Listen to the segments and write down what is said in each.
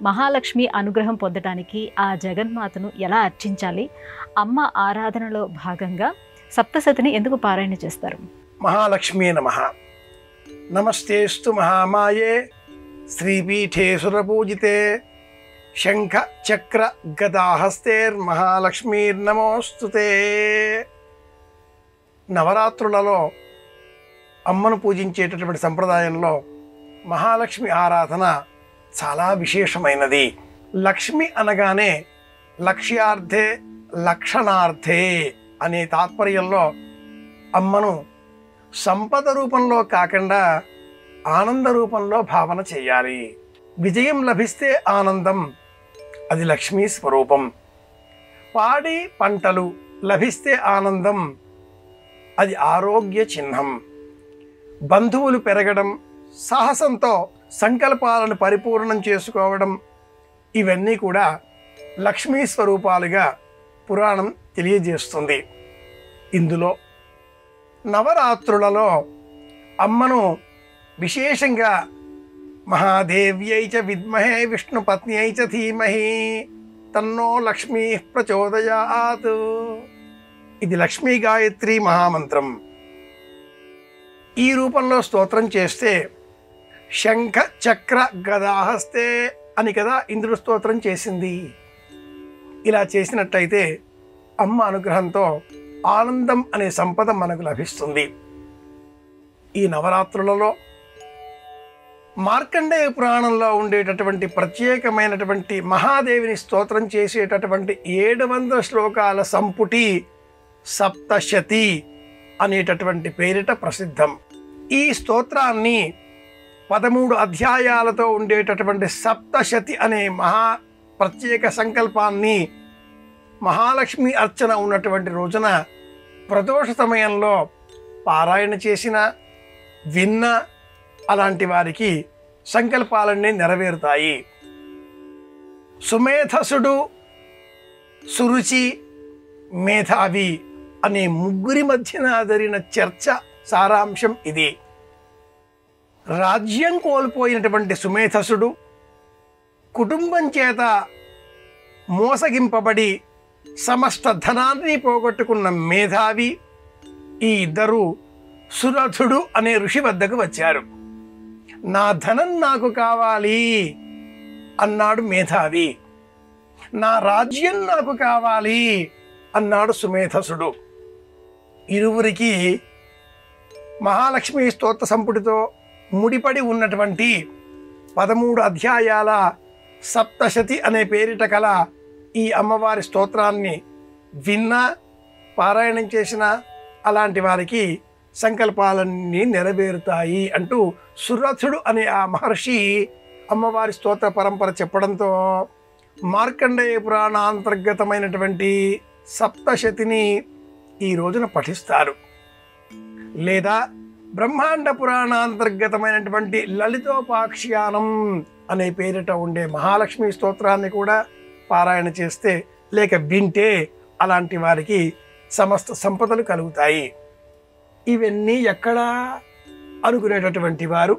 మహాలక్ష్మి అనుగ్రహం పొందటానికి ఆ జగన్మాతను ఎలా అర్చించాలి? అమ్మ ఆరాధనలో భాగంగా సప్తశతిని ఎందుకు పారాయణ చేస్తారు? మహాలక్ష్మీ నమః. నమస్తేస్తు మహామాయే శ్రీపీఠే సురపూజితే శంఖ చక్ర గదాహస్తేర్మహాలక్ష్మీర్నమోస్తుతే. నవరాత్రులలో అమ్మను పూజించేటటువంటి సంప్రదాయంలో మహాలక్ష్మి ఆరాధన చాలా విశేషమైనది. లక్ష్మి అనగానే లక్ష్యార్థే లక్షణార్థే అనే తాత్పర్యంలో అమ్మను సంపద రూపంలో కాకుండా ఆనంద రూపంలో భావన చేయాలి. విజయం లభిస్తే ఆనందం, అది లక్ష్మీ స్వరూపం. పాడి పంటలు లభిస్తే ఆనందం, అది ఆరోగ్య చిహ్నం. బంధువులు పెరగడం, సాహసంతో సంకల్పాలను పరిపూర్ణం చేసుకోవడం, ఇవన్నీ కూడా లక్ష్మీ స్వరూపాలుగా పురాణం తెలియజేస్తుంది. ఇందులో నవరాత్రులలో అమ్మను విశేషంగా మహాదేవ్యై చ విద్మహే విష్ణుపత్న్యై చ ధీమహి తన్నో లక్ష్మీ ప్రచోదయాత్, ఇది లక్ష్మీ గాయత్రి మహామంత్రం. ఈ రూపంలో స్తోత్రం చేస్తే శంఖ చక్ర గదాహస్తే అని కదా ఇంద్రుడు స్తోత్రం చేసింది. ఇలా చేసినట్లయితే అమ్మ అనుగ్రహంతో ఆనందం అనే సంపద మనకు లభిస్తుంది. ఈ నవరాత్రులలో మార్కండేయ పురాణంలో ఉండేటటువంటి ప్రత్యేకమైనటువంటి మహాదేవిని స్తోత్రం చేసేటటువంటి 700 శ్లోకాల సంపుటి సప్తశతి అనేటటువంటి పేరిట ప్రసిద్ధం. ఈ స్తోత్రాన్ని 13 అధ్యాయాలతో ఉండేటటువంటి సప్తశతి అనే మహా ప్రత్యేక సంకల్పాన్ని మహాలక్ష్మి అర్చన ఉన్నటువంటి రోజున ప్రదోష సమయంలో పారాయణ చేసిన విన్న అలాంటి వారికి సంకల్పాలన్నీ నెరవేరుతాయి. సుమేధసుడు, సురుచి, మేధావి అనే ముగ్గురి మధ్యన జరిగిన చర్చ సారాంశం ఇది. రాజ్యం కోల్పోయినటువంటి సుమేధసుడు, కుటుంబం చేత మోసగింపబడి సమస్త ధనాన్ని పోగొట్టుకున్న మేధావి, ఈ ఇద్దరు సురథుడు అనే ఋషి వద్దకు వచ్చారు. నా ధనం నాకు కావాలి అన్నాడు మేధావి, నా రాజ్యం నాకు కావాలి అన్నాడు సుమేధసుడు. ఇరువురికి మహాలక్ష్మి స్తోత్ర సంపుటితో ముడిపడి ఉన్నటువంటి 13 అధ్యాయాల సప్తశతి అనే పేరిట కల ఈ అమ్మవారి స్తోత్రాన్ని విన్నా పారాయణం చేసిన అలాంటి వారికి సంకల్పాలన్నీ నెరవేరుతాయి అంటూ సురథుడు అనే ఆ మహర్షి అమ్మవారి స్తోత్ర పరంపర చెప్పడంతో మార్కండేయ పురాణాంతర్గతమైనటువంటి సప్తశతిని ఈ రోజున పఠిస్తారు. లేదా బ్రహ్మాండ పురాణాంతర్గతమైనటువంటి లలితోపాఖ్యానం అనే పేరిట ఉండే మహాలక్ష్మి స్తోత్రాన్ని కూడా పారాయణ చేస్తే లేక వింటే అలాంటి వారికి సమస్త సంపదలు కలుగుతాయి. ఇవన్నీ ఎక్కడా అనుకునేటటువంటి వారు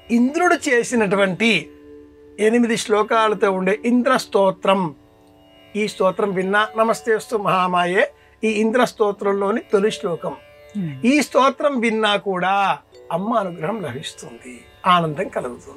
ఇంద్రుడు చేసినటువంటి 8 శ్లోకాలతో ఉండే ఇంద్ర స్తోత్రం, ఈ స్తోత్రం విన్నా నమస్తేస్తు మహామాయే ఈ ఇంద్ర స్తోత్రంలోని తొలి శ్లోకం. ఈ స్తోత్రం విన్నా కూడా అమ్మ అనుగ్రహం లభిస్తుంది, ఆనందం కలుగుతుంది.